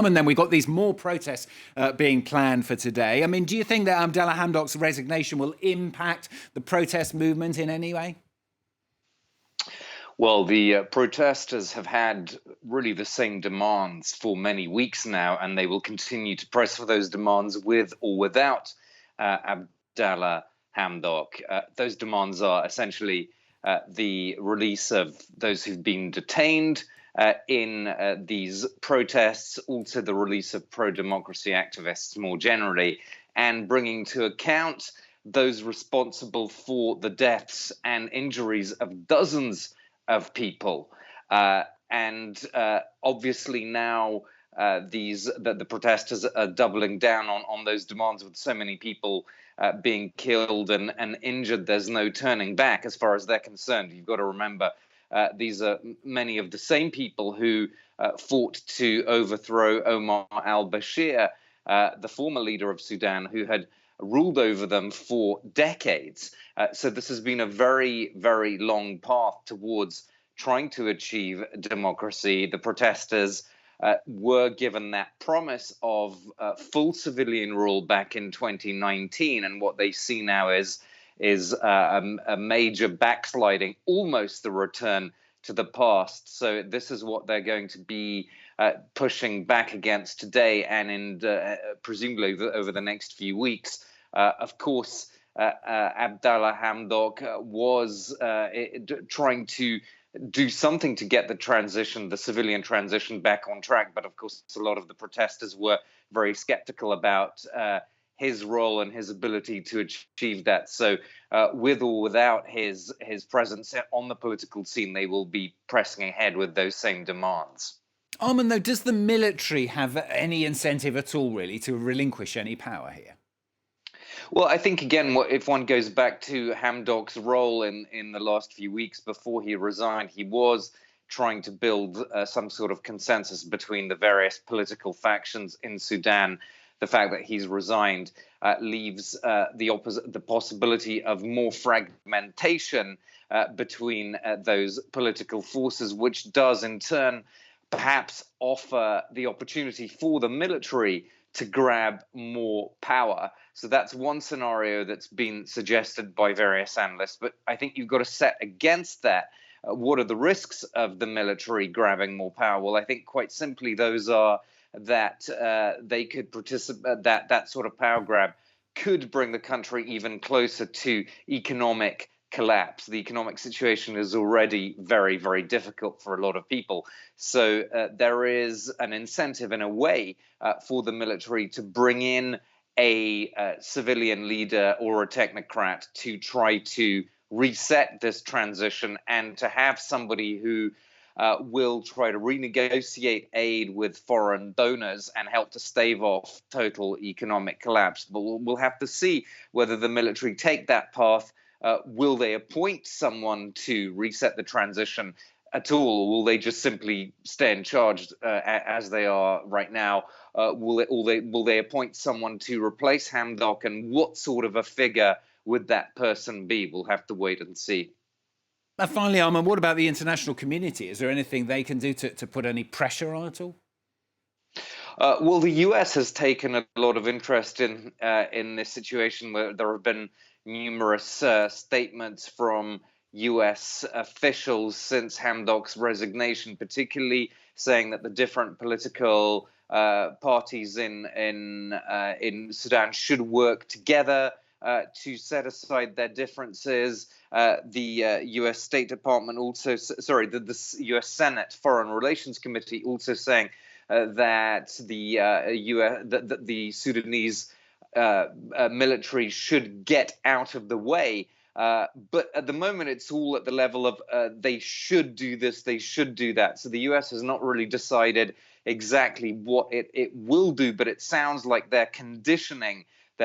And then we've got these more protests being planned for today. I mean, do you think that Abdallah Hamdok's resignation will impact the protest movement in any way? Well, the protesters have had really the same demands for many weeks now, and they will continue to press for those demands with or without Abdallah Hamdok. Those demands are essentially the release of those who've been detained in these protests, also the release of pro-democracy activists more generally, and bringing to account those responsible for the deaths and injuries of dozens of people. Obviously now the protesters are doubling down on those demands with so many people being killed and injured. There's no turning back as far as they're concerned. You've got to remember these are many of the same people who fought to overthrow Omar al-Bashir, the former leader of Sudan, who had ruled over them for decades. So this has been a very, very long path towards trying to achieve democracy. The protesters were given that promise of full civilian rule back in 2019, and what they see now is a major backsliding, almost the return to the past. So this is what they're going to be pushing back against today and presumably over the next few weeks. Of course, Abdallah Hamdok was trying to do something to get the civilian transition back on track. But of course, a lot of the protesters were very skeptical about his role and his ability to achieve that. So with or without his presence on the political scene, they will be pressing ahead with those same demands. Armen, though, does the military have any incentive at all, really, to relinquish any power here? Well, I think, again, if one goes back to Hamdok's role in the last few weeks before he resigned, he was trying to build some sort of consensus between the various political factions in Sudan. The fact that he's resigned leaves the possibility of more fragmentation between those political forces, which does in turn perhaps offer the opportunity for the military to grab more power. So that's one scenario that's been suggested by various analysts. But I think you've got to set against that. What are the risks of the military grabbing more power? Well, I think quite simply those are that they could participate, that sort of power grab could bring the country even closer to economic collapse. The economic situation is already very, very difficult for a lot of people. So there is an incentive in a way for the military to bring in a civilian leader or a technocrat to try to reset this transition and to have somebody who will try to renegotiate aid with foreign donors and help to stave off total economic collapse. But we'll have to see whether the military take that path. Will they appoint someone to reset the transition at all, or will they just simply stay in charge as they are right now? Will they appoint someone to replace Hamdok, and what sort of a figure would that person be? We'll have to wait and see. Finally, Armen, what about the international community? Is there anything they can do to put any pressure on at all? Well, the US has taken a lot of interest in this situation, where there have been numerous statements from US officials since Hamdok's resignation, particularly saying that the different political parties in Sudan should work together to set aside their differences. The U.S. State Department also, the U.S. Senate Foreign Relations Committee also saying that the Sudanese military should get out of the way. But at the moment, it's all at the level of they should do this, they should do that. So the U.S. has not really decided exactly what it will do, but it sounds like they're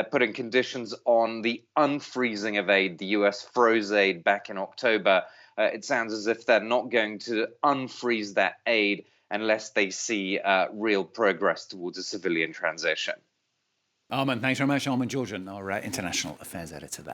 putting conditions on the unfreezing of aid. The U.S. froze aid back in October. It sounds as if they're not going to unfreeze that aid unless they see real progress towards a civilian transition. Armen, thanks very much. Armen Georgian, our international affairs editor there.